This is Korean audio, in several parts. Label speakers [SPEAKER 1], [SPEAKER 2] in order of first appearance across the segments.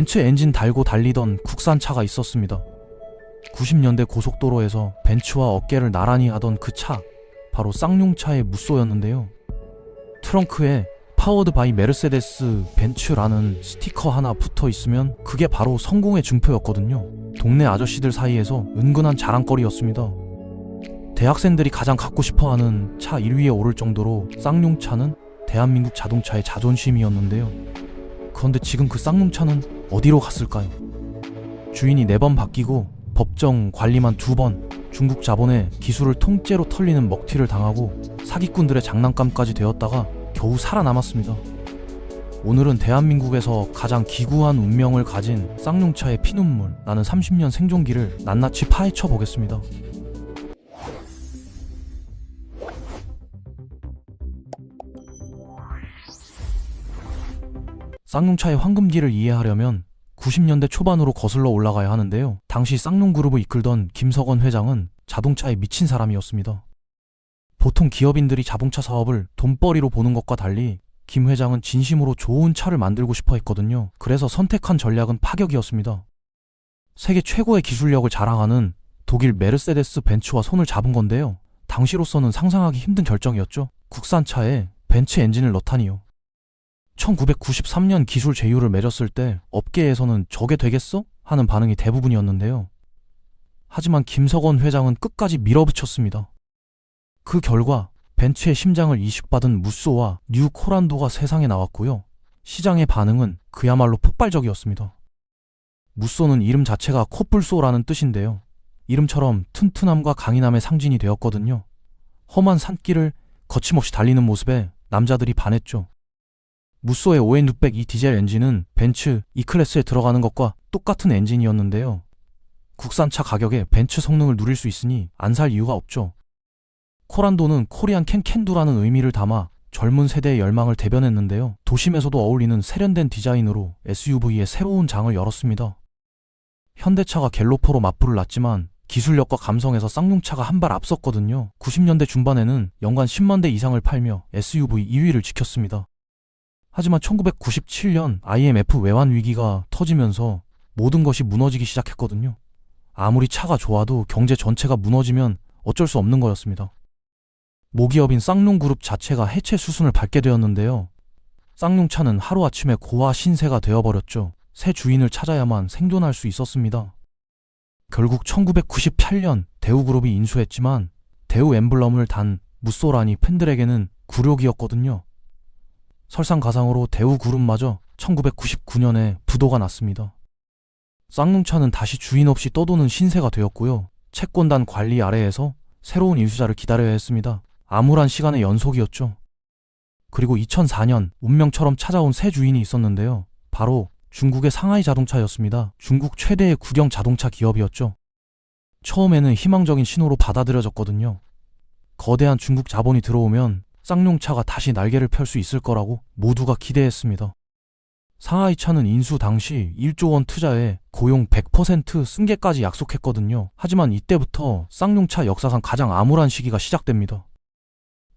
[SPEAKER 1] 벤츠 엔진 달고 달리던 국산차가 있었습니다. 90년대 고속도로에서 벤츠와 어깨를 나란히 하던 그 차, 바로 쌍용차의 무쏘였는데요. 트렁크에 파워드 바이 메르세데스 벤츠라는 스티커 하나 붙어 있으면 그게 바로 성공의 증표였거든요. 동네 아저씨들 사이에서 은근한 자랑거리였습니다. 대학생들이 가장 갖고 싶어하는 차 1위에 오를 정도로 쌍용차는 대한민국 자동차의 자존심이었는데요. 그런데 지금 그 쌍용차는 어디로 갔을까요? 주인이 4번 바뀌고 법정 관리만 2번, 중국 자본의 기술을 통째로 털리는 먹튀를 당하고 사기꾼들의 장난감까지 되었다가 겨우 살아남았습니다. 오늘은 대한민국에서 가장 기구한 운명을 가진 쌍용차의 피눈물 나는 30년 생존기를 낱낱이 파헤쳐 보겠습니다. 쌍용차의 황금기를 이해하려면 90년대 초반으로 거슬러 올라가야 하는데요. 당시 쌍용그룹을 이끌던 김석원 회장은 자동차에 미친 사람이었습니다. 보통 기업인들이 자동차 사업을 돈벌이로 보는 것과 달리 김 회장은 진심으로 좋은 차를 만들고 싶어 했거든요. 그래서 선택한 전략은 파격이었습니다. 세계 최고의 기술력을 자랑하는 독일 메르세데스 벤츠와 손을 잡은 건데요. 당시로서는 상상하기 힘든 결정이었죠. 국산차에 벤츠 엔진을 넣다니요. 1993년 기술 제휴를 맺었을 때 업계에서는 저게 되겠어? 하는 반응이 대부분이었는데요. 하지만 김석원 회장은 끝까지 밀어붙였습니다. 그 결과 벤츠의 심장을 이식받은 무쏘와 뉴 코란도가 세상에 나왔고요. 시장의 반응은 그야말로 폭발적이었습니다. 무쏘는 이름 자체가 코뿔소라는 뜻인데요. 이름처럼 튼튼함과 강인함의 상징이 되었거든요. 험한 산길을 거침없이 달리는 모습에 남자들이 반했죠. 무쏘의 ON600E 디젤 엔진은 벤츠 E클래스에 들어가는 것과 똑같은 엔진이었는데요. 국산차 가격에 벤츠 성능을 누릴 수 있으니 안 살 이유가 없죠. 코란도는 코리안 캔캔두라는 의미를 담아 젊은 세대의 열망을 대변했는데요. 도심에서도 어울리는 세련된 디자인으로 SUV의 새로운 장을 열었습니다. 현대차가 갤로퍼로 맞불을 놨지만 기술력과 감성에서 쌍용차가 한 발 앞섰거든요. 90년대 중반에는 연간 10만 대 이상을 팔며 SUV 2위를 지켰습니다. 하지만 1997년 IMF 외환 위기가 터지면서 모든 것이 무너지기 시작했거든요. 아무리 차가 좋아도 경제 전체가 무너지면 어쩔 수 없는 거였습니다. 모기업인 쌍용그룹 자체가 해체 수순을 밟게 되었는데요. 쌍용차는 하루아침에 고아 신세가 되어버렸죠. 새 주인을 찾아야만 생존할 수 있었습니다. 결국 1998년 대우그룹이 인수했지만 대우 엠블럼을 단 무쏘라니 팬들에게는 굴욕이었거든요. 설상가상으로 대우그룹마저 1999년에 부도가 났습니다. 쌍용차는 다시 주인 없이 떠도는 신세가 되었고요. 채권단 관리 아래에서 새로운 인수자를 기다려야 했습니다. 암울한 시간의 연속이었죠. 그리고 2004년 운명처럼 찾아온 새 주인이 있었는데요. 바로 중국의 상하이 자동차였습니다. 중국 최대의 국영 자동차 기업이었죠. 처음에는 희망적인 신호로 받아들여졌거든요. 거대한 중국 자본이 들어오면 쌍용차가 다시 날개를 펼 수 있을 거라고 모두가 기대했습니다. 상하이차는 인수 당시 1조 원 투자에 고용 100% 승계까지 약속했거든요. 하지만 이때부터 쌍용차 역사상 가장 암울한 시기가 시작됩니다.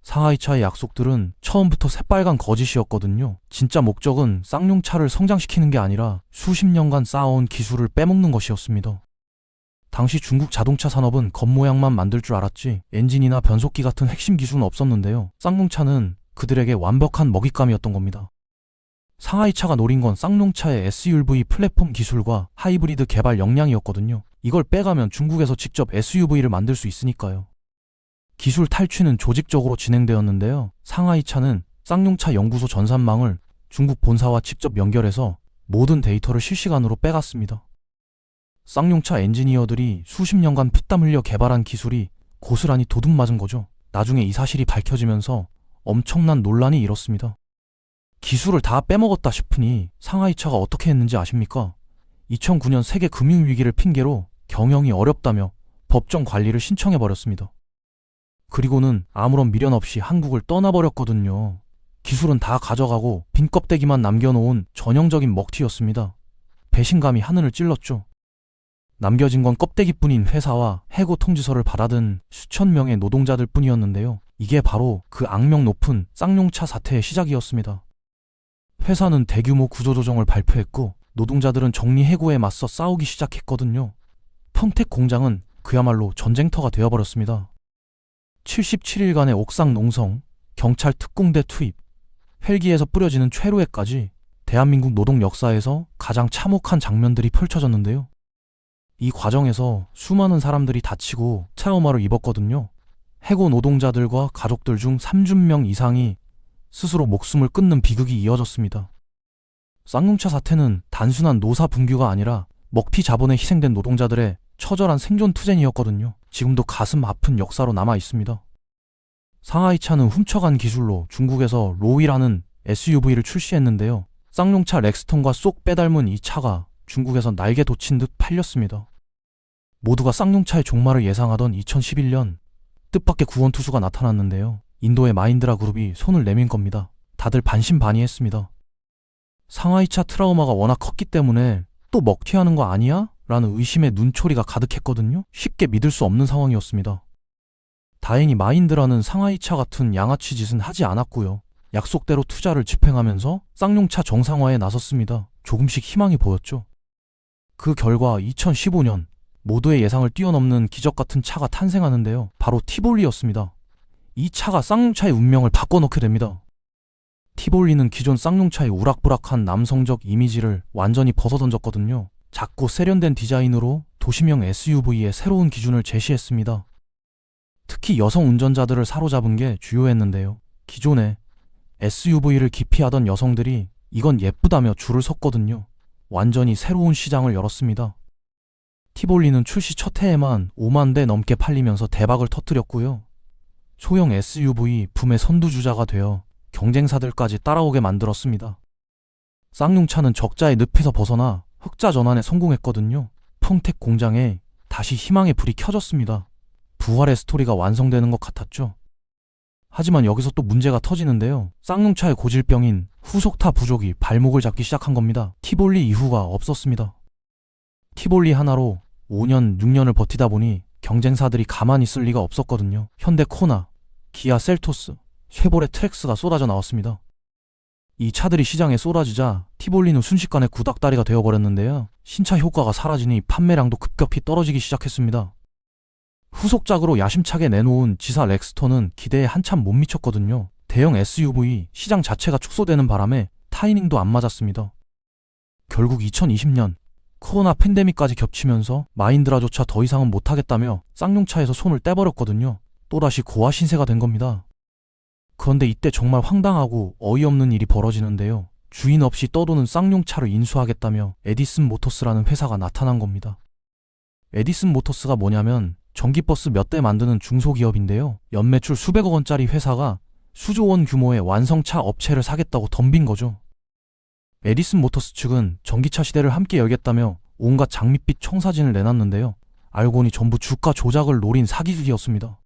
[SPEAKER 1] 상하이차의 약속들은 처음부터 새빨간 거짓이었거든요. 진짜 목적은 쌍용차를 성장시키는 게 아니라 수십 년간 쌓아온 기술을 빼먹는 것이었습니다. 당시 중국 자동차 산업은 겉모양만 만들 줄 알았지 엔진이나 변속기 같은 핵심 기술은 없었는데요. 쌍용차는 그들에게 완벽한 먹잇감이었던 겁니다. 상하이차가 노린 건 쌍용차의 SUV 플랫폼 기술과 하이브리드 개발 역량이었거든요. 이걸 빼가면 중국에서 직접 SUV를 만들 수 있으니까요. 기술 탈취는 조직적으로 진행되었는데요. 상하이차는 쌍용차 연구소 전산망을 중국 본사와 직접 연결해서 모든 데이터를 실시간으로 빼갔습니다. 쌍용차 엔지니어들이 수십 년간 피땀 흘려 개발한 기술이 고스란히 도둑맞은 거죠. 나중에 이 사실이 밝혀지면서 엄청난 논란이 일었습니다. 기술을 다 빼먹었다 싶으니 상하이차가 어떻게 했는지 아십니까? 2009년 세계 금융위기를 핑계로 경영이 어렵다며 법정 관리를 신청해버렸습니다. 그리고는 아무런 미련 없이 한국을 떠나버렸거든요. 기술은 다 가져가고 빈 껍데기만 남겨놓은 전형적인 먹튀였습니다. 배신감이 하늘을 찔렀죠. 남겨진 건 껍데기뿐인 회사와 해고 통지서를 받아든 수천 명의 노동자들 뿐이었는데요. 이게 바로 그 악명 높은 쌍용차 사태의 시작이었습니다. 회사는 대규모 구조조정을 발표했고 노동자들은 정리해고에 맞서 싸우기 시작했거든요. 평택 공장은 그야말로 전쟁터가 되어버렸습니다. 77일간의 옥상 농성, 경찰 특공대 투입, 헬기에서 뿌려지는 최루액까지 대한민국 노동 역사에서 가장 참혹한 장면들이 펼쳐졌는데요. 이 과정에서 수많은 사람들이 다치고 트라우마를 입었거든요. 해고 노동자들과 가족들 중 30명 이상이 스스로 목숨을 끊는 비극이 이어졌습니다. 쌍용차 사태는 단순한 노사 분규가 아니라 먹튀 자본에 희생된 노동자들의 처절한 생존 투쟁이었거든요. 지금도 가슴 아픈 역사로 남아 있습니다. 상하이차는 훔쳐간 기술로 중국에서 로이라는 SUV를 출시했는데요. 쌍용차 렉스턴과 쏙 빼닮은 이 차가 중국에서 날개 돋친 듯 팔렸습니다. 모두가 쌍용차의 종말을 예상하던 2011년 뜻밖의 구원투수가 나타났는데요. 인도의 마힌드라 그룹이 손을 내민 겁니다. 다들 반신반의했습니다. 상하이차 트라우마가 워낙 컸기 때문에 또 먹튀하는 거 아니야? 라는 의심의 눈초리가 가득했거든요. 쉽게 믿을 수 없는 상황이었습니다. 다행히 마힌드라는 상하이차 같은 양아치 짓은 하지 않았고요. 약속대로 투자를 집행하면서 쌍용차 정상화에 나섰습니다. 조금씩 희망이 보였죠. 그 결과 2015년 모두의 예상을 뛰어넘는 기적 같은 차가 탄생하는데요. 바로 티볼리였습니다. 이 차가 쌍용차의 운명을 바꿔놓게 됩니다. 티볼리는 기존 쌍용차의 우락부락한 남성적 이미지를 완전히 벗어던졌거든요. 작고 세련된 디자인으로 도시명 SUV의 새로운 기준을 제시했습니다. 특히 여성 운전자들을 사로잡은 게 주요했는데요. 기존에 SUV를 기피하던 여성들이 이건 예쁘다며 줄을 섰거든요. 완전히 새로운 시장을 열었습니다. 티볼리는 출시 첫 해에만 5만 대 넘게 팔리면서 대박을 터뜨렸고요. 소형 SUV 붐의 선두주자가 되어 경쟁사들까지 따라오게 만들었습니다. 쌍용차는 적자의 늪에서 벗어나 흑자 전환에 성공했거든요. 평택 공장에 다시 희망의 불이 켜졌습니다. 부활의 스토리가 완성되는 것 같았죠. 하지만 여기서 또 문제가 터지는데요. 쌍용차의 고질병인 후속타 부족이 발목을 잡기 시작한 겁니다. 티볼리 이후가 없었습니다. 티볼리 하나로 5년, 6년을 버티다 보니 경쟁사들이 가만히 있을 리가 없었거든요. 현대 코나, 기아 셀토스, 쉐보레 트렉스가 쏟아져 나왔습니다. 이 차들이 시장에 쏟아지자 티볼리는 순식간에 구닥다리가 되어버렸는데요. 신차 효과가 사라지니 판매량도 급격히 떨어지기 시작했습니다. 후속작으로 야심차게 내놓은 지사 렉스턴은 기대에 한참 못 미쳤거든요. 대형 SUV 시장 자체가 축소되는 바람에 타이밍도 안 맞았습니다. 결국 2020년 코로나 팬데믹까지 겹치면서 마힌드라조차 더 이상은 못하겠다며 쌍용차에서 손을 떼버렸거든요. 또다시 고아 신세가 된 겁니다. 그런데 이때 정말 황당하고 어이없는 일이 벌어지는데요. 주인 없이 떠도는 쌍용차를 인수하겠다며 에디슨 모터스라는 회사가 나타난 겁니다. 에디슨 모터스가 뭐냐면 전기버스 몇 대 만드는 중소기업인데요. 연매출 수백억 원짜리 회사가 수조 원 규모의 완성차 업체를 사겠다고 덤빈 거죠. 에디슨 모터스 측은 전기차 시대를 함께 열겠다며 온갖 장밋빛 청사진을 내놨는데요. 알고 보니 전부 주가 조작을 노린 사기극이었습니다.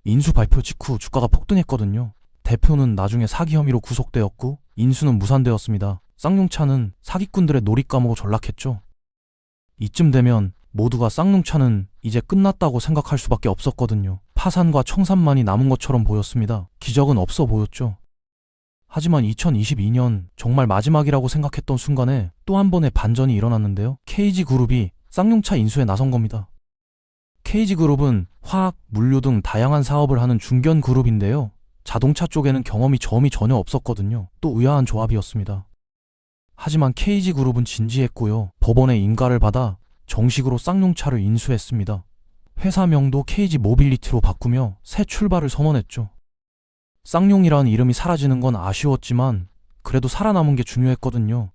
[SPEAKER 1] 인수 발표 직후 주가가 폭등했거든요. 대표는 나중에 사기 혐의로 구속되었고 인수는 무산되었습니다. 쌍용차는 사기꾼들의 놀잇감으로 전락했죠. 이쯤 되면 모두가 쌍용차는 이제 끝났다고 생각할 수밖에 없었거든요. 파산과 청산만이 남은 것처럼 보였습니다. 기적은 없어 보였죠. 하지만 2022년 정말 마지막이라고 생각했던 순간에 또 한 번의 반전이 일어났는데요. KG그룹이 쌍용차 인수에 나선 겁니다. KG그룹은 화학, 물류 등 다양한 사업을 하는 중견그룹인데요. 자동차 쪽에는 점이 전혀 없었거든요. 또 의아한 조합이었습니다. 하지만 KG그룹은 진지했고요. 법원의 인가를 받아 정식으로 쌍용차를 인수했습니다. 회사명도 KG모빌리티로 바꾸며 새 출발을 선언했죠. 쌍용이라는 이름이 사라지는 건 아쉬웠지만 그래도 살아남은 게 중요했거든요.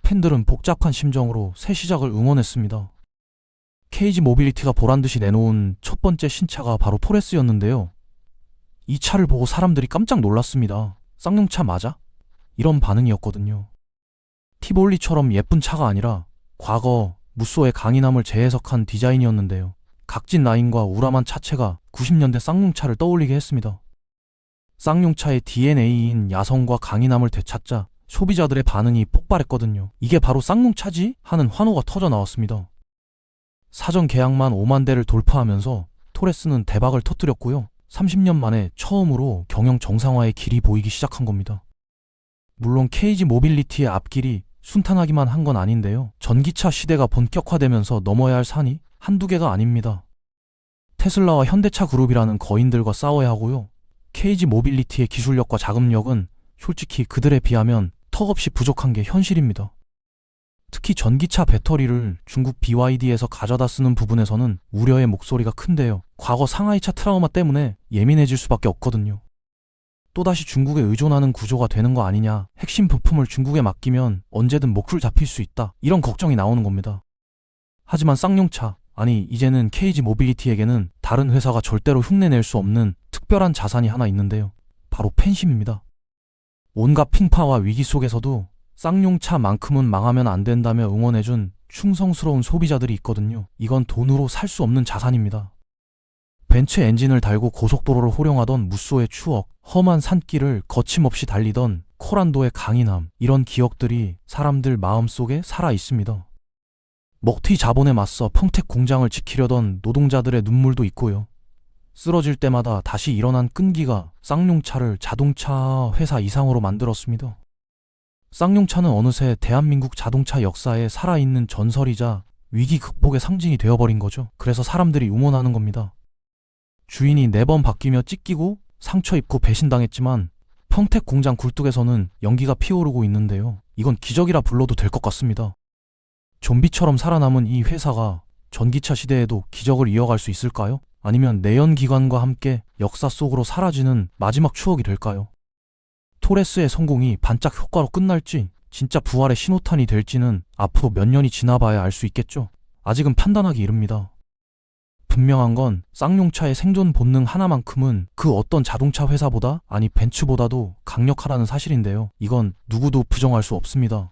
[SPEAKER 1] 팬들은 복잡한 심정으로 새 시작을 응원했습니다. KG모빌리티가 보란듯이 내놓은 첫 번째 신차가 바로 포레스였는데요. 이 차를 보고 사람들이 깜짝 놀랐습니다. 쌍용차 맞아? 이런 반응이었거든요. 티볼리처럼 예쁜 차가 아니라 과거 무쏘의 강인함을 재해석한 디자인이었는데요. 각진 라인과 우람한 차체가 90년대 쌍용차를 떠올리게 했습니다. 쌍용차의 DNA인 야성과 강인함을 되찾자 소비자들의 반응이 폭발했거든요. 이게 바로 쌍용차지? 하는 환호가 터져 나왔습니다. 사전 계약만 5만 대를 돌파하면서 토레스는 대박을 터뜨렸고요. 30년 만에 처음으로 경영 정상화의 길이 보이기 시작한 겁니다. 물론 KG 모빌리티의 앞길이 순탄하기만 한 건 아닌데요. 전기차 시대가 본격화되면서 넘어야 할 산이 한두 개가 아닙니다. 테슬라와 현대차 그룹이라는 거인들과 싸워야 하고요. KG 모빌리티의 기술력과 자금력은 솔직히 그들에 비하면 턱없이 부족한 게 현실입니다. 특히 전기차 배터리를 중국 BYD에서 가져다 쓰는 부분에서는 우려의 목소리가 큰데요. 과거 상하이차 트라우마 때문에 예민해질 수밖에 없거든요. 또다시 중국에 의존하는 구조가 되는 거 아니냐, 핵심 부품을 중국에 맡기면 언제든 목줄 잡힐 수 있다, 이런 걱정이 나오는 겁니다. 하지만 쌍용차, 아니 이제는 KG 모빌리티에게는 다른 회사가 절대로 흉내낼 수 없는 특별한 자산이 하나 있는데요. 바로 팬심입니다. 온갖 핑파와 위기 속에서도 쌍용차만큼은 망하면 안 된다며 응원해준 충성스러운 소비자들이 있거든요. 이건 돈으로 살 수 없는 자산입니다. 벤츠 엔진을 달고 고속도로를 호령하던 무쏘의 추억, 험한 산길을 거침없이 달리던 코란도의 강인함, 이런 기억들이 사람들 마음속에 살아 있습니다. 먹튀 자본에 맞서 평택 공장을 지키려던 노동자들의 눈물도 있고요. 쓰러질 때마다 다시 일어난 끈기가 쌍용차를 자동차 회사 이상으로 만들었습니다. 쌍용차는 어느새 대한민국 자동차 역사에 살아있는 전설이자 위기 극복의 상징이 되어버린 거죠. 그래서 사람들이 응원하는 겁니다. 주인이 4번 바뀌며 찢기고 상처 입고 배신당했지만 평택 공장 굴뚝에서는 연기가 피오르고 있는데요. 이건 기적이라 불러도 될 것 같습니다. 좀비처럼 살아남은 이 회사가 전기차 시대에도 기적을 이어갈 수 있을까요? 아니면 내연기관과 함께 역사 속으로 사라지는 마지막 추억이 될까요? 토레스의 성공이 반짝 효과로 끝날지 진짜 부활의 신호탄이 될지는 앞으로 몇 년이 지나봐야 알 수 있겠죠. 아직은 판단하기 이릅니다. 분명한 건 쌍용차의 생존 본능 하나만큼은 그 어떤 자동차 회사보다, 아니 벤츠보다도 강력하다는 사실인데요. 이건 누구도 부정할 수 없습니다.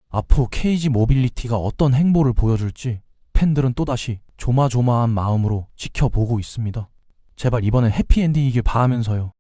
[SPEAKER 1] 앞으로 KG 모빌리티가 어떤 행보를 보여줄지 팬들은 또다시 조마조마한 마음으로 지켜보고 있습니다. 제발 이번엔 해피엔딩이길 바라면서요.